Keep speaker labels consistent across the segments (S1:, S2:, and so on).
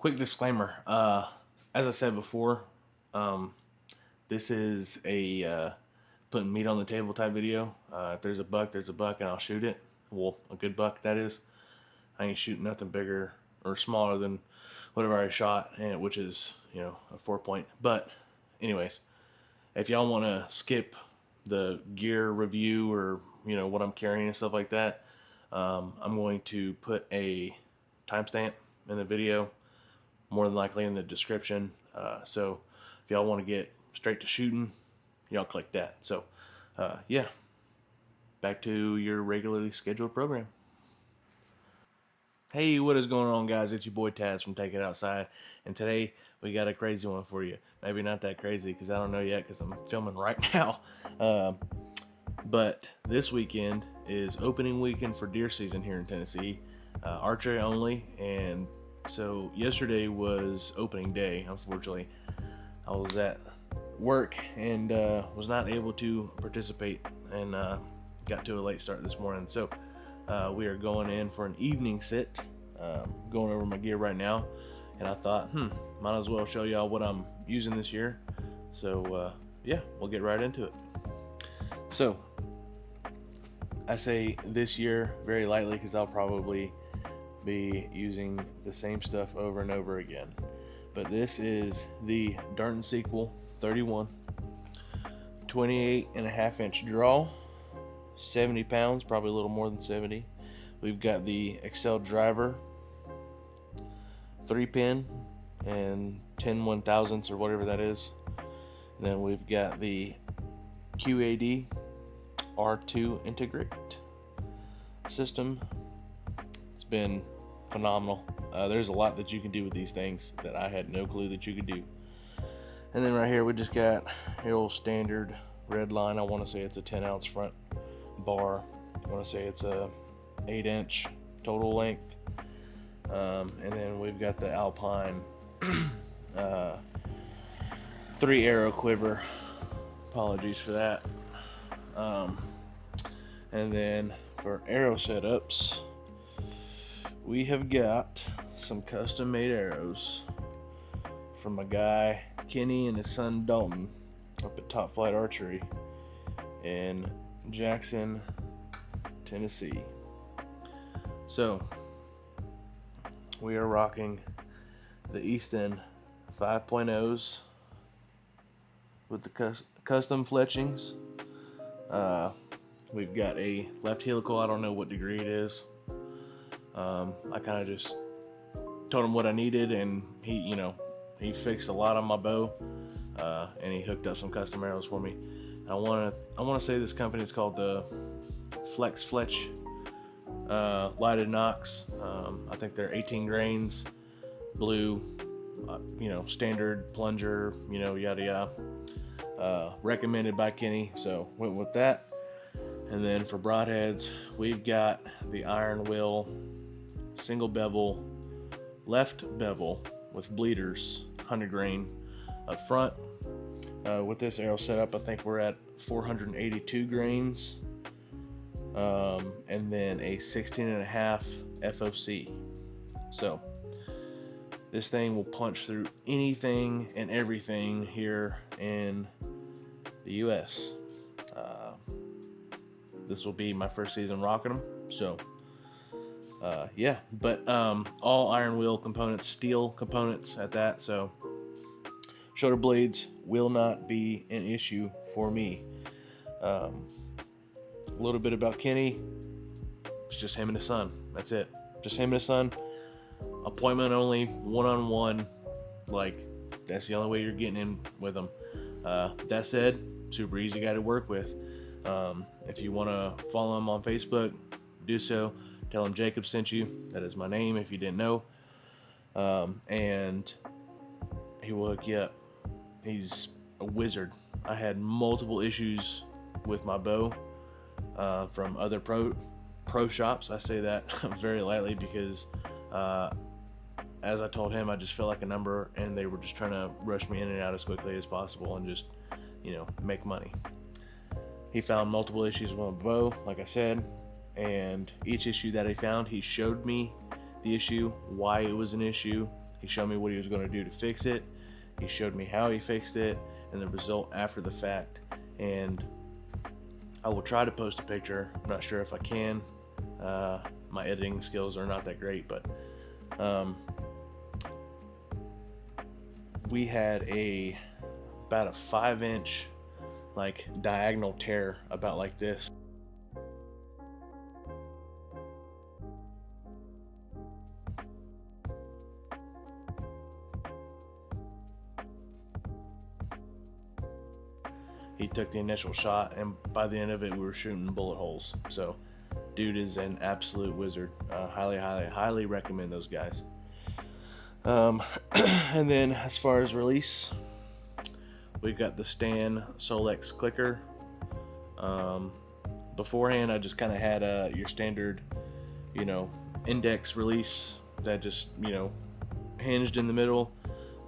S1: Quick disclaimer. As I said before, um, this is a putting meat on the table type video. If there's a buck, there's a buck, and I'll shoot it. Well, a good buck, that is. I ain't shooting nothing bigger or smaller than whatever I shot, and which is a 4 point. But, anyways, if y'all want to skip the gear review or what I'm carrying and stuff like that, I'm going to put a timestamp in the video, more than likely in the description. So if y'all want to get straight to shooting, y'all click that. So yeah, back to your regularly scheduled program. Hey, what is going on, guys? It's your boy Taz from Take It Outside, and today we got a crazy one for you. Maybe not that crazy because I don't know yet because I'm filming right now. But this weekend is opening weekend for deer season here in Tennessee, archery only, and so yesterday was opening day. Unfortunately, I was at work and was not able to participate, and got to a late start this morning. So we are going in for an evening sit, going over my gear right now, and I thought, might as well show y'all what I'm using this year. So yeah, we'll get right into it. So I say this year very lightly because I'll probably be using the same stuff over and over again. But this is the Darton Sequel 31, 28.5-inch draw, 70 pounds, probably a little more than 70. We've got the Excel driver, 3-pin and 10 1,000ths or whatever that is. And then we've got the QAD R2 integrate system. It's been phenomenal. There's a lot that you can do with these things that I had no clue that you could do. And then right here we just got your old standard red line. I want to say it's a 10-ounce front bar. I want to say it's a 8-inch total length. And then we've got the Alpine 3-arrow quiver. Apologies for that. And then for arrow setups, we have got some custom made arrows from my guy Kenny and his son Dalton up at Top Flight Archery in Jackson, Tennessee. So we are rocking the Easton 5.0s with the custom fletchings. We've got a left helical. I don't know what degree it is. I kind of just told him what I needed, and he fixed a lot on my bow, and he hooked up some custom arrows for me. I want to say this company is called the Fletch lighted nocks. I think they're 18 grains, blue, standard plunger, yada yada. Recommended by Kenny, so went with that. And then for broadheads, we've got the Iron Will single bevel, left bevel with bleeders, 100 grain up front. With this arrow setup, I think we're at 482 grains, and then a 16.5 FOC. So this thing will punch through anything and everything here in the US. This will be my first season rocking them. So yeah, but all iron wheel components, steel components at that. So shoulder blades will not be an issue for me. A little bit about Kenny. It's just him and his son. That's it. Just him and his son. Appointment only, one-on-one. Like, that's the only way you're getting in with him. That said, super easy guy to work with. If you want to follow him on Facebook, do so. Tell him Jacob sent you. That is my name if you didn't know. And he will hook you up. He's a wizard. I had multiple issues with my bow from other pro shops. I say that very lightly because as I told him, I just felt like a number, and they were just trying to rush me in and out as quickly as possible and just make money. He found multiple issues with my bow, like I said, and each issue that he found, he showed me the issue, why it was an issue, He showed me what he was going to do to fix it. He showed me how he fixed it and the result after the fact. And I will try to post a picture. I'm not sure if I can. My editing skills are not that great, but we had about a 5-inch like diagonal tear about like this. He took the initial shot, and by the end of it, we were shooting bullet holes. So, dude is an absolute wizard. Highly recommend those guys. And then as far as release, we've got the Stan Solex clicker. Beforehand, I just kind of had your standard, index release that just, hinged in the middle.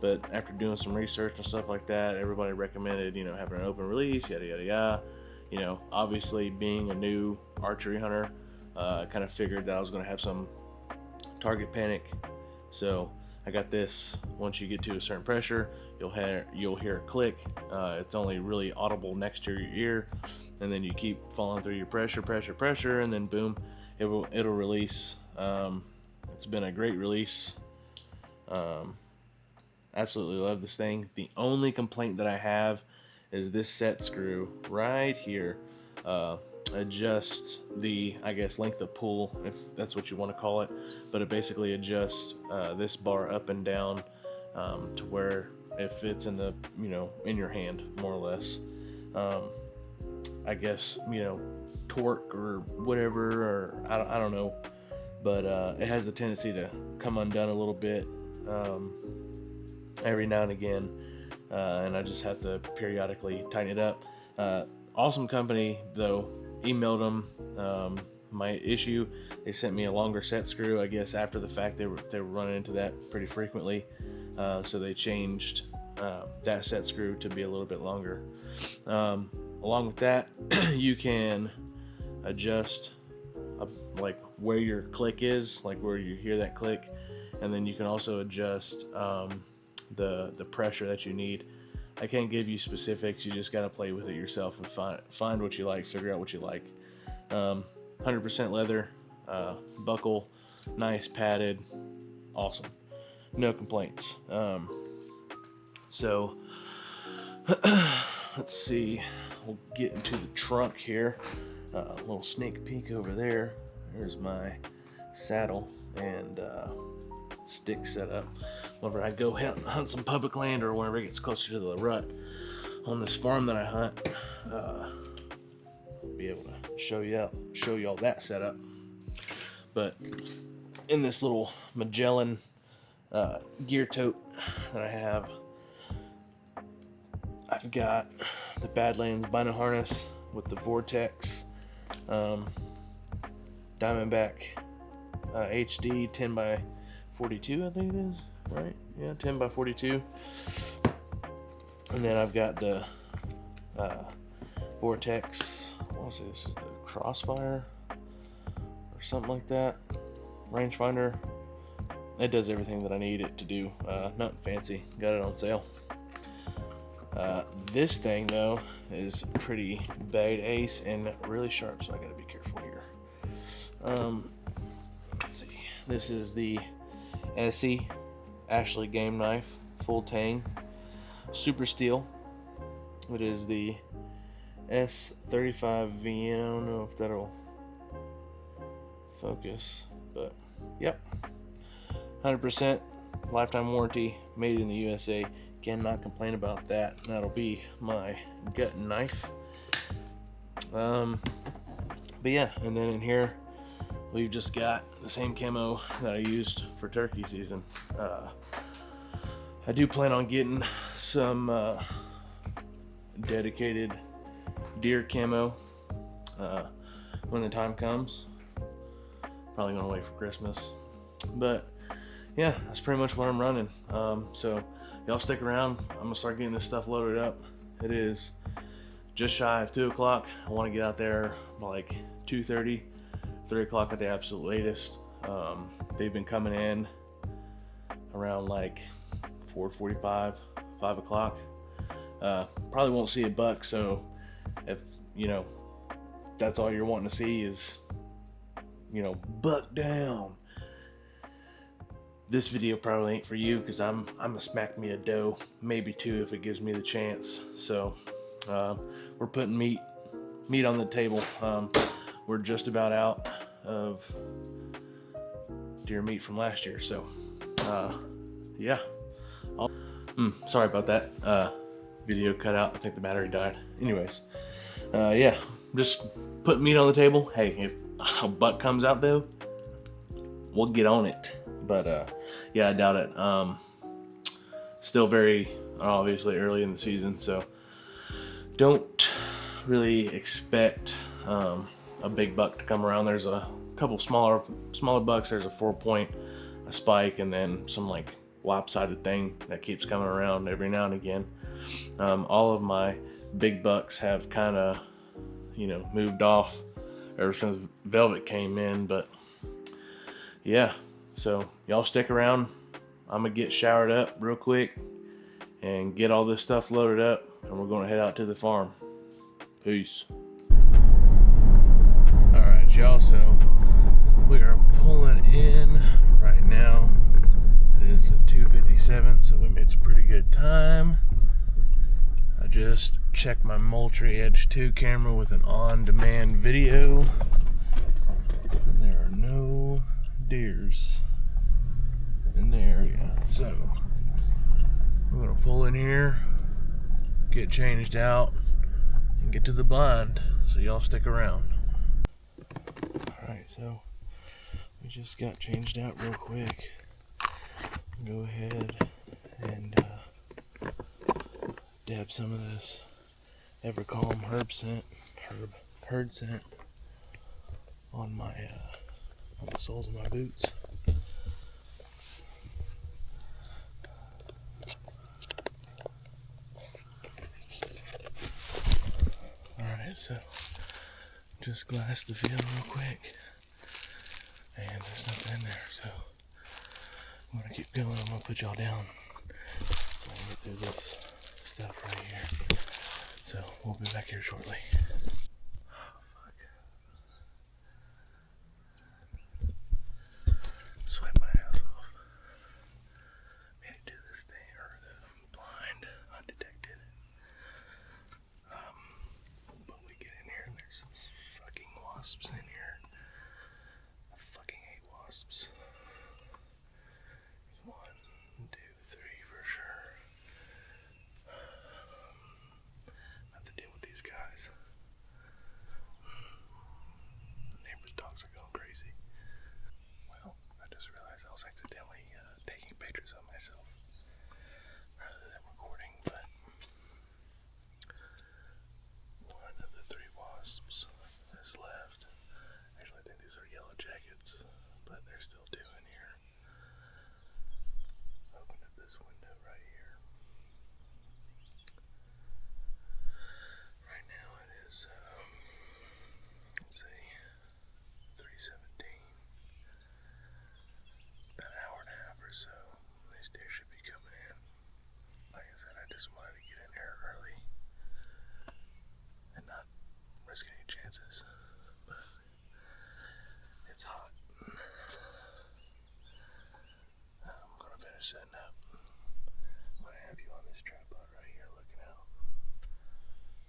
S1: But after doing some research and stuff like that, everybody recommended, having an open release, yada, yada, yada. Obviously being a new archery hunter, I kind of figured that I was going to have some target panic. So I got this. Once you get to a certain pressure, you'll hear a click. It's only really audible next to your ear. And then you keep falling through your pressure, and then boom, it'll release. It's been a great release. Absolutely love this thing. The only complaint that I have is this set screw right here adjusts the, I guess, length of pull, if that's what you want to call it, but it basically adjusts this bar up and down to where it fits in the, in your hand, more or less. I guess, torque or whatever, or I don't know, but it has the tendency to come undone a little bit every now and again, and I just have to periodically tighten it up. Awesome company though. Emailed them my issue. They sent me a longer set screw. I guess after the fact they were running into that pretty frequently, so they changed that set screw to be a little bit longer. Along with that, you can adjust like where your click is, like where you hear that click, and then you can also adjust the pressure that you need. I can't give you specifics. You just got to play with it yourself and find what you like, figure out what you like. 100% leather, buckle, nice padded, awesome, no complaints. So let's see, we'll get into the trunk here. A little sneak peek over there. There's my saddle and stick setup. Whenever I go hunt some public land, or whenever it gets closer to the rut on this farm that I hunt, I'll be able to show you all that setup. But in this little Magellan gear tote that I have, I've got the Badlands bino harness with the Vortex Diamondback HD 10x42, I think it is, right? Yeah, 10x42. And then I've got the Vortex, I want to say this is the Crossfire or something like that, rangefinder. It does everything that I need it to do. Nothing fancy. Got it on sale. This thing though is pretty badass and really sharp, so I gotta be careful here. Let's see. This is the Essie Ashley game knife, full tang, super steel. It is the S35V. I don't know if that'll focus, but yep, 100% lifetime warranty, made in the USA. Cannot complain about that. That'll be my gut knife. But yeah, and then in here we've just got the same camo that I used for turkey season. I do plan on getting some dedicated deer camo when the time comes. Probably gonna wait for Christmas, but yeah, that's pretty much what I'm running. So y'all stick around. I'm gonna start getting this stuff loaded up. It is just shy of 2 o'clock. I want to get out there by like 2:30, 3 o'clock at the absolute latest. They've been coming in around like 4:45, 5 o'clock. Probably won't see a buck, so if that's all you're wanting to see is buck down, this video probably ain't for you, because I'm gonna smack me a doe, maybe two if it gives me the chance. So we're putting meat on the table. We're just about out of deer meat from last year, so yeah. Sorry about that. Video cut out. I think the battery died. Anyways, yeah, just put meat on the table. Hey, if a buck comes out though, we'll get on it. But yeah, I doubt it. Still very obviously early in the season, so don't really expect a big buck to come around. There's a couple smaller bucks. There's a 4-point, a spike, and then some like lopsided thing that keeps coming around every now and again. All of my big bucks have kind of moved off ever since Velvet came in, but yeah, so y'all stick around. I'm gonna get showered up real quick and get all this stuff loaded up, and we're gonna head out to the farm. Peace. All right, y'all, so we are pulling in right now. It is 2:57, so we made some pretty good time. I just checked my Moultrie Edge 2 camera with an on-demand video, and there are no deers in the area. So we're gonna pull in here, get changed out, and get to the blind. So y'all stick around. Alright, so we just got changed out real quick. Go ahead and dab some of this Evercalm herd scent on my on the soles of my boots. Alright, so just glassed the field real quick, and there's nothing in there, so I'm gonna keep going. I'm gonna put y'all down so I can get through this stuff right here. So we'll be back here shortly. Sweat my ass off. Made it to this day, or the blind, undetected. But we get in here and there's some fucking wasps in here. I fucking hate wasps. 1, 2, 3 for sure. I have to deal with these guys. The neighbor's dogs are going crazy. Well, I just realized I was accidentally taking pictures of myself rather than recording, but one of the 3 wasps is left. Actually, I think these are yellow jackets, but there's still 2 in here. Open up this window right here. Right now it is, let's see, 3:17. About an hour and a half or so. These deer should be coming in. Like I said, I just wanted to get in here early and not risk any chances. But it's hot. I'm gonna finish setting up. I'm gonna have you on this tripod right here looking out.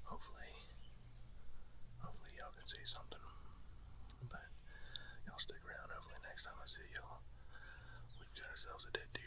S1: Hopefully y'all can see something. But y'all stick around. Hopefully next time I see y'all, we've got ourselves a dead deer.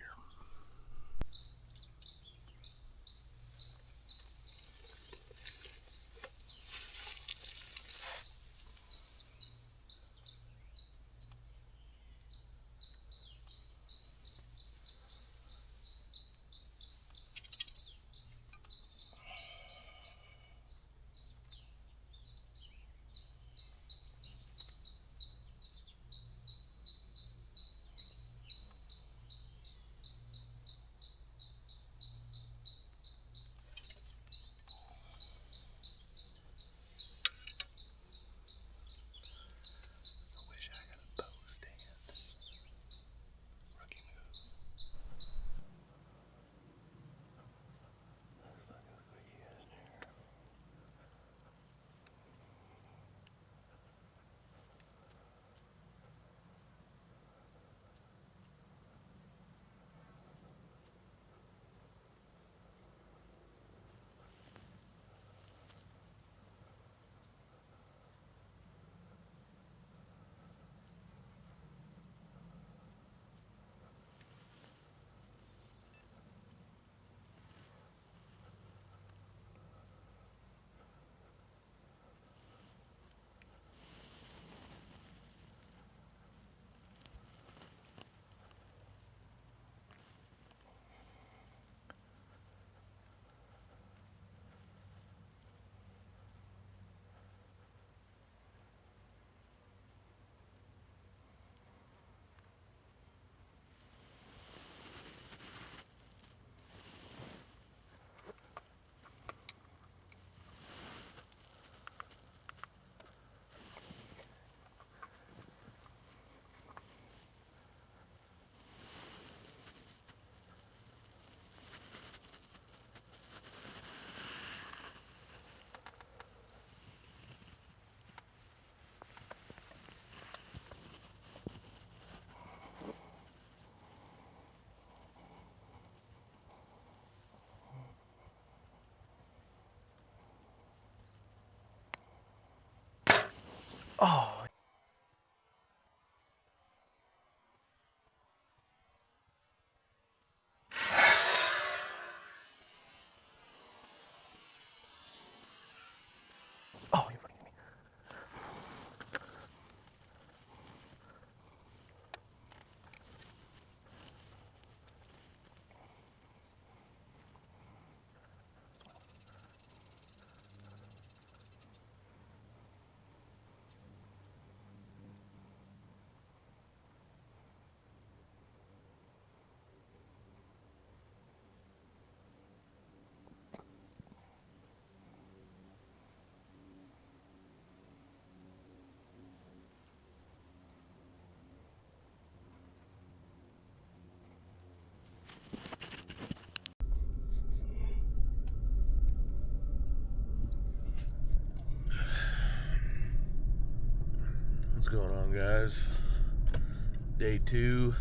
S1: Oh. Oh, you're fucking me. What's going on, guys? Day 2.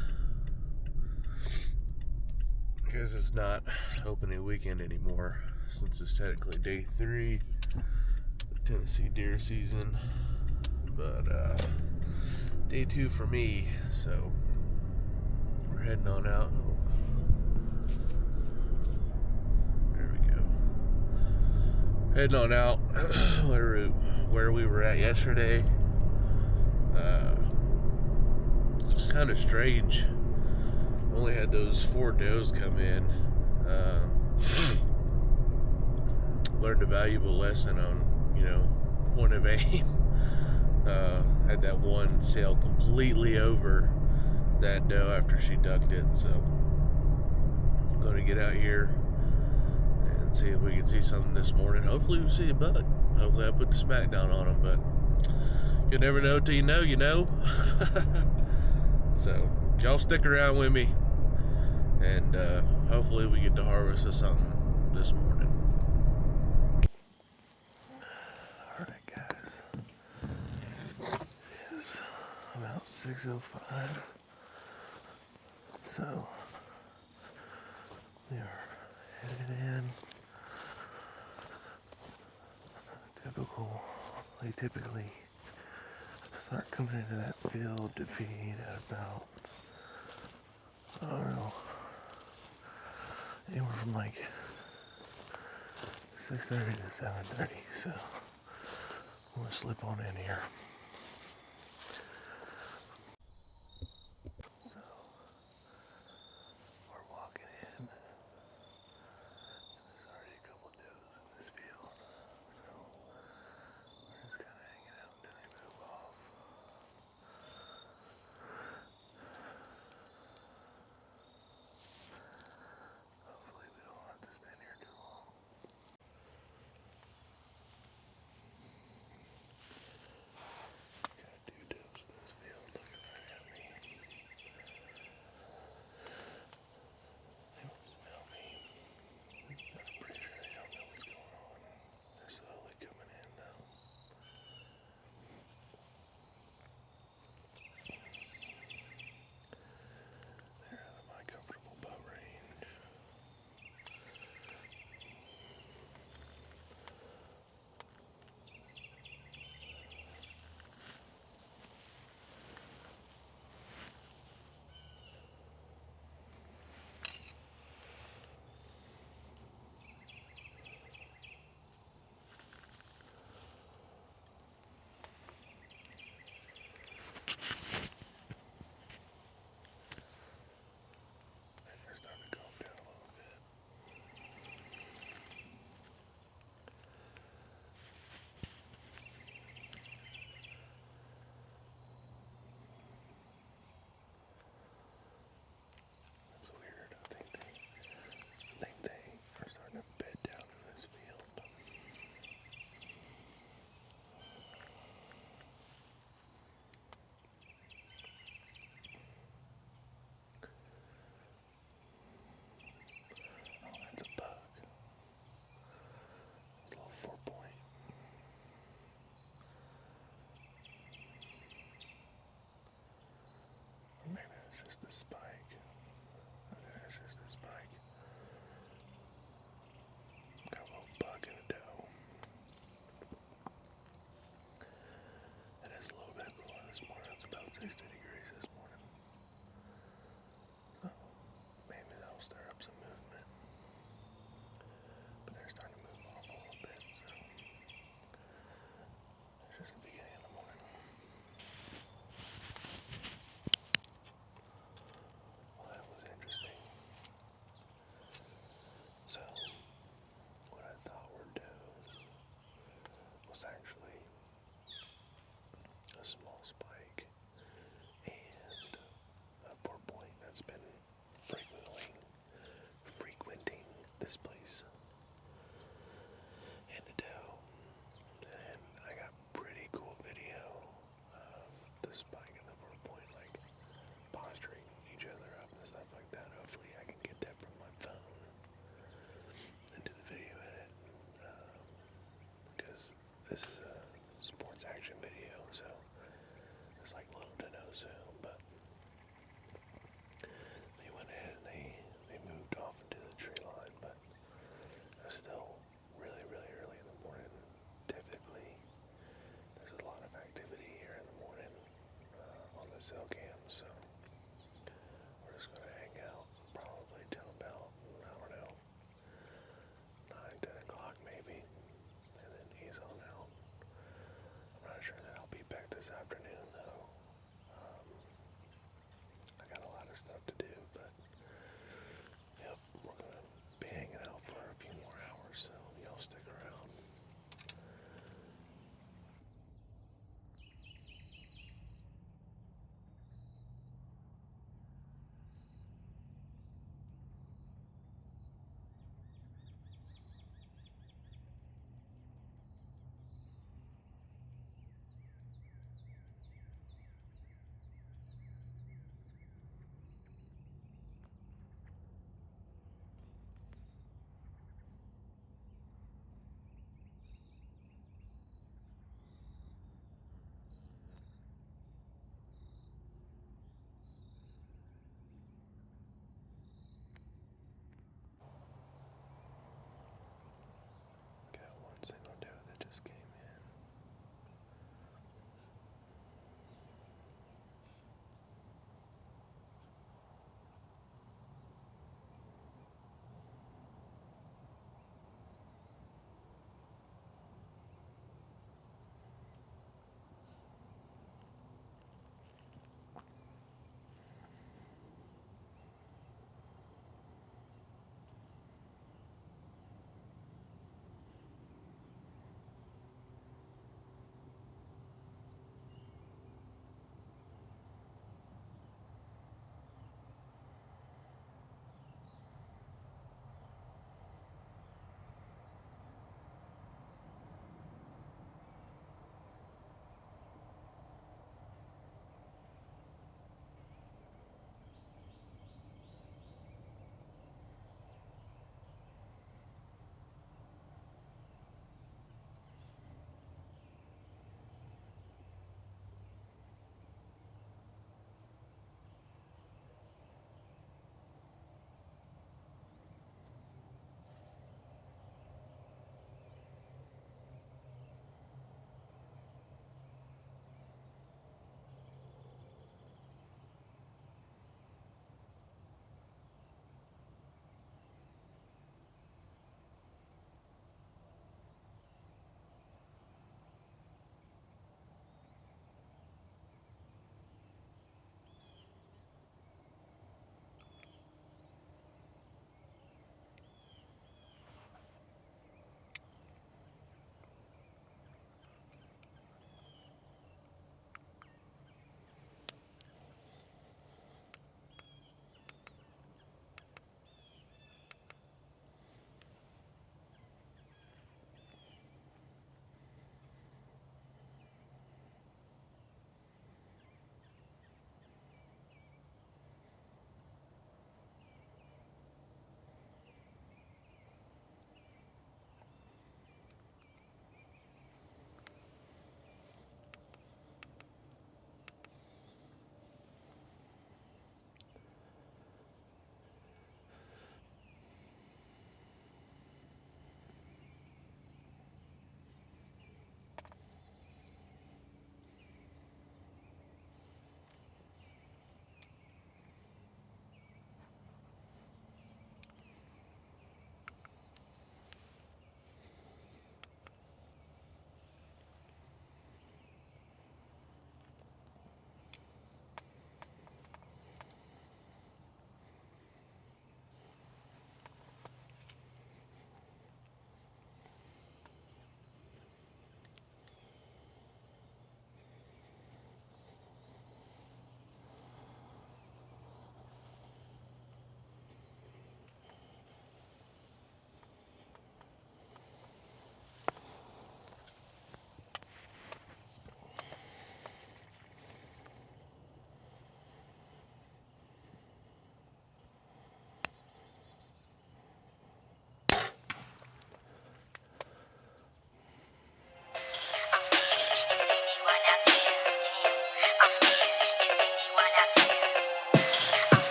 S1: I guess it's not opening weekend anymore, since it's technically day 3 of Tennessee deer season. But day 2 for me, so we're heading on out. There we go. Heading on out where we were at yesterday. It's kind of strange. Only had those 4 does come in. Learned a valuable lesson on, point of aim. Had that one sail completely over that doe after she ducked it. So I'm going to get out here and see if we can see something this morning. Hopefully we see a buck. Hopefully I put the smack down on him, but you'll never know till you know. So y'all stick around with me, and hopefully we get to harvest something this morning. Alright, guys, it's about 6:05, so we are headed in. They typically start coming into that field to feed at about, I don't know, anywhere from like 6:30 to 7:30, so I'm gonna slip on in here. So we're walking in. There's already a couple does in this field, so we're just kind of hanging out until they move off. Hopefully we don't have to stand here too long.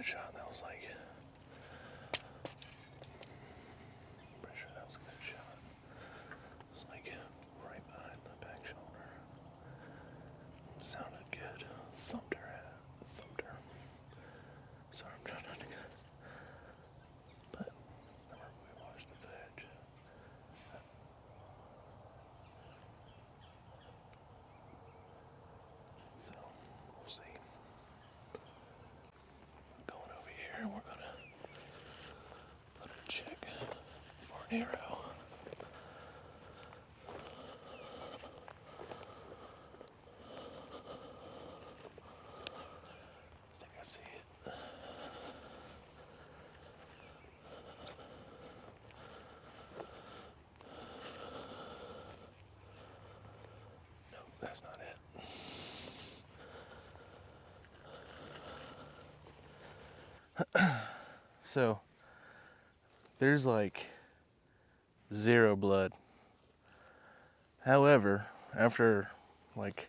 S1: shot. That was like, pretty sure that was a good shot. It was like right behind the back shoulder. Sounded good. Thumped her. Sorry, I'm trying not to cuss. But remember we watched the footage. So we'll see. Going over here, we're gonna put a check for an arrow. I think I see it. Nope, that's not it. So there's like zero blood. However, after like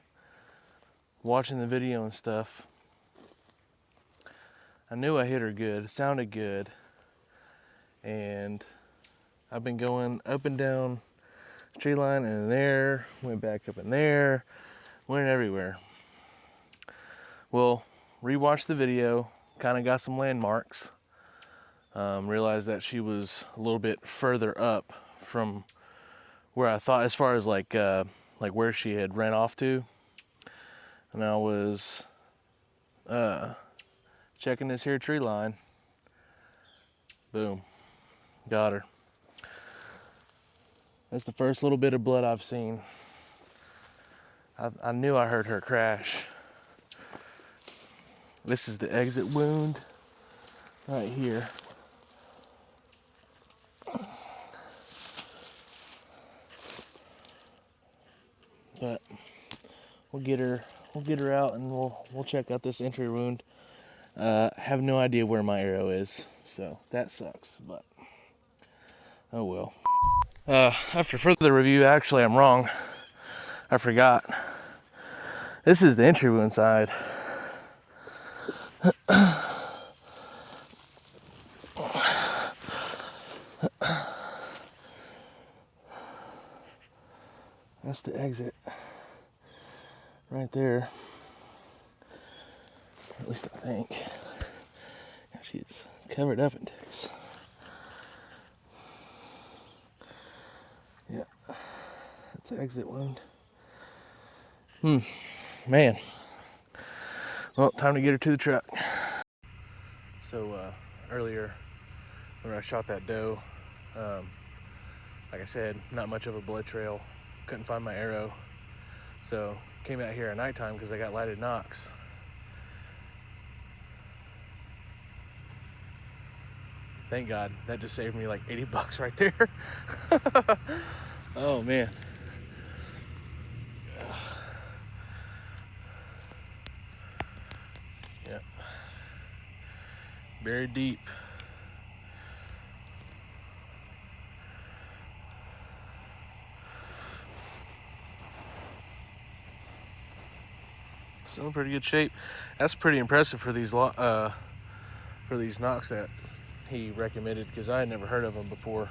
S1: watching the video and stuff, I knew I hit her good. It sounded good. And I've been going up and down the tree line and in there, went back up in there, went everywhere. Well, rewatched the video, kind of got some landmarks. Realized that she was a little bit further up from where I thought, as far as like where she had ran off to. And I was checking this here tree line. Boom, got her. That's the first little bit of blood I've seen. I knew I heard her crash. This is the exit wound right here. But we'll get her out and we'll check out this entry wound. Have no idea where my arrow is, so that sucks, but oh well. After further review, actually I'm wrong. I forgot. This is the entry wound side. That's the exit right there. Or at least I think. She's covered up in ticks. Yeah, that's the exit wound. Man. Well, time to get her to the truck. So earlier, when I shot that doe, like I said, not much of a blood trail. Couldn't find my arrow. So came out here at nighttime because I got lighted knocks. Thank God, that just saved me like $80 right there. Oh man. Yep. Buried deep. Still in pretty good shape. That's pretty impressive for these knocks that he recommended, because I had never heard of them before.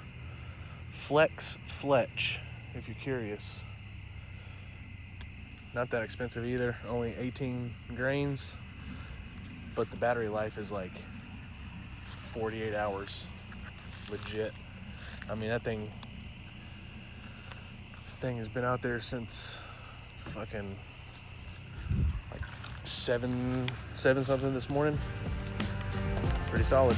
S1: Flex Fletch, if you're curious. Not that expensive either, only 18 grains, but the battery life is like 48 hours, legit. I mean, that thing has been out there since fucking like 7 something this morning. Pretty solid.